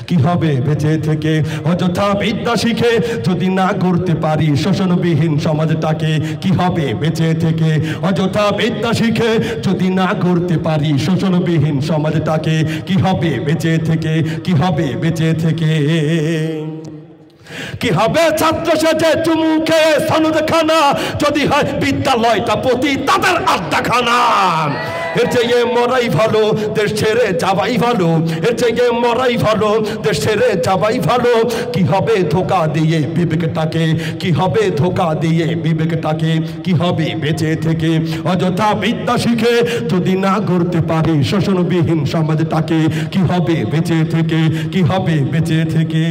কি হবে বেঁচে থেকে অযথা বিদ্যা শিখে যদি না করতে পারি শোষণবিহীন সমাজটাকে? কি হবে বেঁচে থেকে অযথা বিদ্যা শিখে যদি না করতে পারি শোষণবিহীন সমাজটাকে? কি হবে বেঁচে থেকে? কি হবে বেঁচে থেকে? কি হবে ছাত্র সেজে চুমু খেয়ে সনদ খানা যদি হয় বিদ্যালয়টা প্রতি তাদের আড্ডাখানা? এর চেয়ে মরাই ভালো, দেশ ছেড়ে যাবাই ভালো। এর চেয়ে মরাই ভালো, দেশ ছেড়ে যাবাই ভালো। কি হবে ধোকা দিয়ে বিবেকটাকে? কি হবে ধোকা দিয়ে বিবেকটাকে? কি হবে বেঁচে থেকে অযথা বিদ্যা শিখে যদি না করতে পারি শোষণবিহীন সমাজটাকে? কি হবে বেঁচে থেকে? কি হবে বেঁচে থেকে?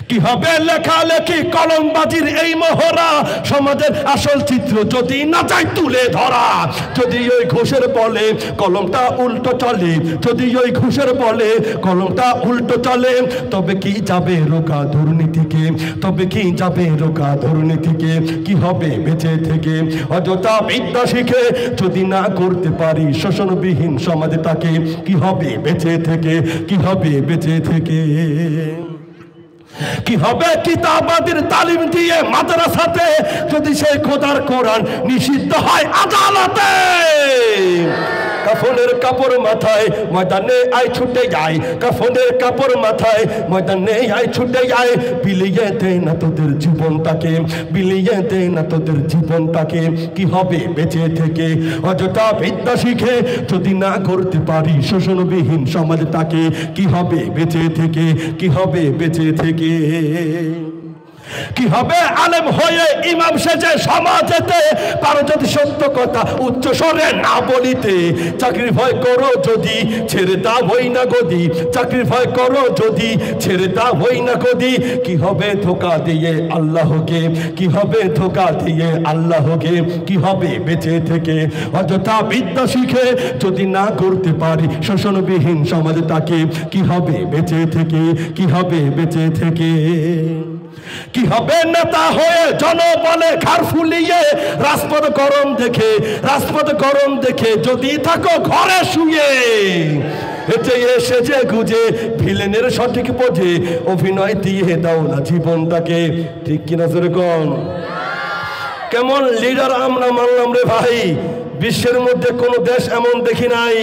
কি হবে লেখালেখি কলমবাজির এই মহড়া সমাজের আসল চিত্র যদি না যায় তুলে ধরা? যদি ওই ঘুষের বলে কলমটা উল্টো চলে, যদি ওই ঘুষের বলে কলমটা উল্টো চলে, তবে কি যাবে রোকা দুর্নীতিকে? তবে কি যাবে রোকা দুর্নীতিকে? কি হবে বেঁচে থেকে অযথা বিদ্যা শিখে যদি না করতে পারি শোষণবিহীন সমাজটাকে? কি হবে বেঁচে থেকে? কি হবে বেঁচে থেকে? কি হবে কিতাবাদের তালিম দিয়ে মাদ্রাসাতে যদি সেই খোদার কোরআন নিষিদ্ধ হয় আদালতে? কাফনের কাপড় মাথায় ময়দানে আয় ছুটে যায়, কাফনের কাপড় মাথায় ময়দানে আয় ছুটে যায়। বিলিয়ে দে না তোদের জীবনটাকে, বিলিয়ে দে না তোদের জীবনটাকে। কি হবে বেঁচে থেকে অযথা বিদ্যা শিখে যদি না করতে পারি শোষণবিহীন সমাজটাকে? কি হবে বেঁচে থেকে? কি হবে বেঁচে থেকে? কি হবে আলেম হয়ে ইমাম সেজে সমাজেতে পারো যদি সত্য কথা উচ্চ স্বরে না বলিতে? চাকরি ভয় করো যদি ছেড়ে দাও হই না গদি, চাকরি ভয় করো যদি ছেড়ে দাও হই না গদি। কি হবে ধোকা দিয়ে আল্লাহকে? কি হবে ধোকা দিয়ে আল্লাহকে? কি হবে বেঁচে থেকে অযথা বিদ্যা শিখে যদি না করতে পারি শোষণবিহীন সমাজটাকে? কি হবে বেঁচে থেকে? কি হবে বেঁচে থেকে? কি হবে নেতা হয়ে জনবলে ঘাড় ফুলিয়ে রাজপথ গরম দেখে, রাজপথ গরম দেখে যদি থাকো ঘরে শুয়ে? এতে এসে যে গুজে ভিলেনের সঠিক বোঝে অভিনয় দিয়ে দাও না জীবনটাকে। ঠিক কিনা জোরে কোন? কেমন লিডার আমরা মানলাম রে ভাই! বিশ্বের মধ্যে কোনো দেশ এমন দেখি নাই।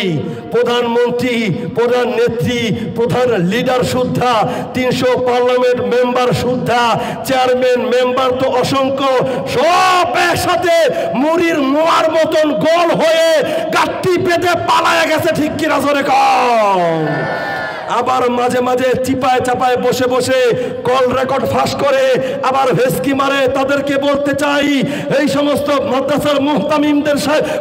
প্রধানমন্ত্রী, প্রধান নেত্রী, প্রধান লিডার সুদ্ধা, 300 পার্লামেন্ট মেম্বার সুদ্ধা, চেয়ারম্যান মেম্বার তো অসংখ্য, সব একসাথে মুড়ির মোয়ার মতন গোল হয়ে গাঁটটি পেতে পালায় গেছে। ঠিক কিনা জোরে কম? আবার মাঝে মাঝে চিপায় চাপায় বসে বসে কল রেকর্ড ফাঁস করে আবার ভেস্কি মারে। তাদেরকে বলতে চাই এই সমস্ত মাদ্রাসার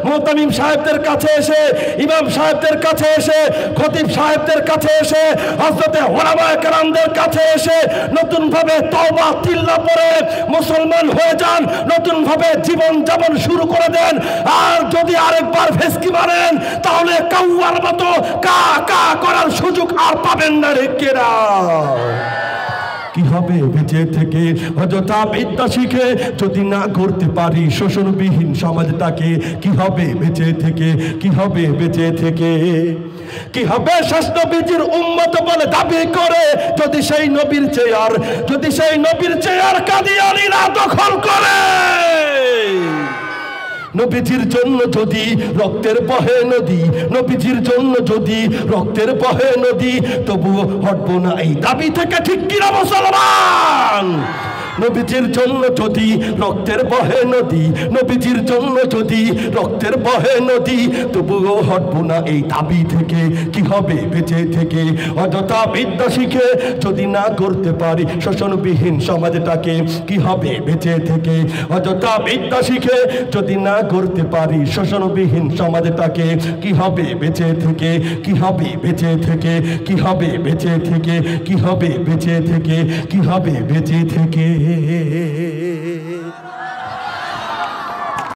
মুহতামিম সাহেবদের কাছে এসে, ইমাম সাহেবদের কাছে এসে, খতিব সাহেবদের কাছে এসে, হযরতে উলামায়ে কেরামদের কাছে এসে নতুন ভাবে তওবা তিল্লা পড়ে মুসলমান হয়ে যান, নতুন ভাবে জীবন যাপন শুরু করে দেন। আর যদি আরেকবার ভেস্কি মারেন তাহলে কাউয়ার মতো কা কা করার সুযোগ আর পাবেন না রে কেরা। কি হবে বেঁচে থেকে অযথা বিদ্যা শিখে যদি না করতে পারি শোষণবিহীন সমাজটাকে? কি হবে বেঁচে থেকে? কি হবে বেঁচে থেকে? কি হবে স্বাস্থ্যবিধির উম্মত বলে দাবি করে যদি সেই নবীর চেয়ার, যদি সেই নবীর চেয়ার কাদিয়ানীরা দখল করে? নবীজির জন্য যদি রক্তের বহে নদী, নবীজির জন্য যদি রক্তের বহে নদী, তবুও হটবো না এই দাবি থেকে। ঠিক কিনা মুসলমান? নবীজির জন্য যদি রক্তের বহে নদী, নবীজির জন্য যদি রক্তের বহে নদী, তবুও হটবো না এই দাবি থেকে। কি হবে বেঁচে থেকে অযথা বিদ্যা শিখে যদি না করতে পারি শোষণবিহীন সমাজটাকে? কি হবে বেঁচে থেকে অযথা বিদ্যা শিখে যদি না করতে পারি শোষণবিহীন সমাজটাকে? কি হবে বেঁচে থেকে? কি হবে বেঁচে থেকে? কি হবে বেঁচে থেকে? কি হবে বেঁচে থেকে? কি হবে বেঁচে থেকে?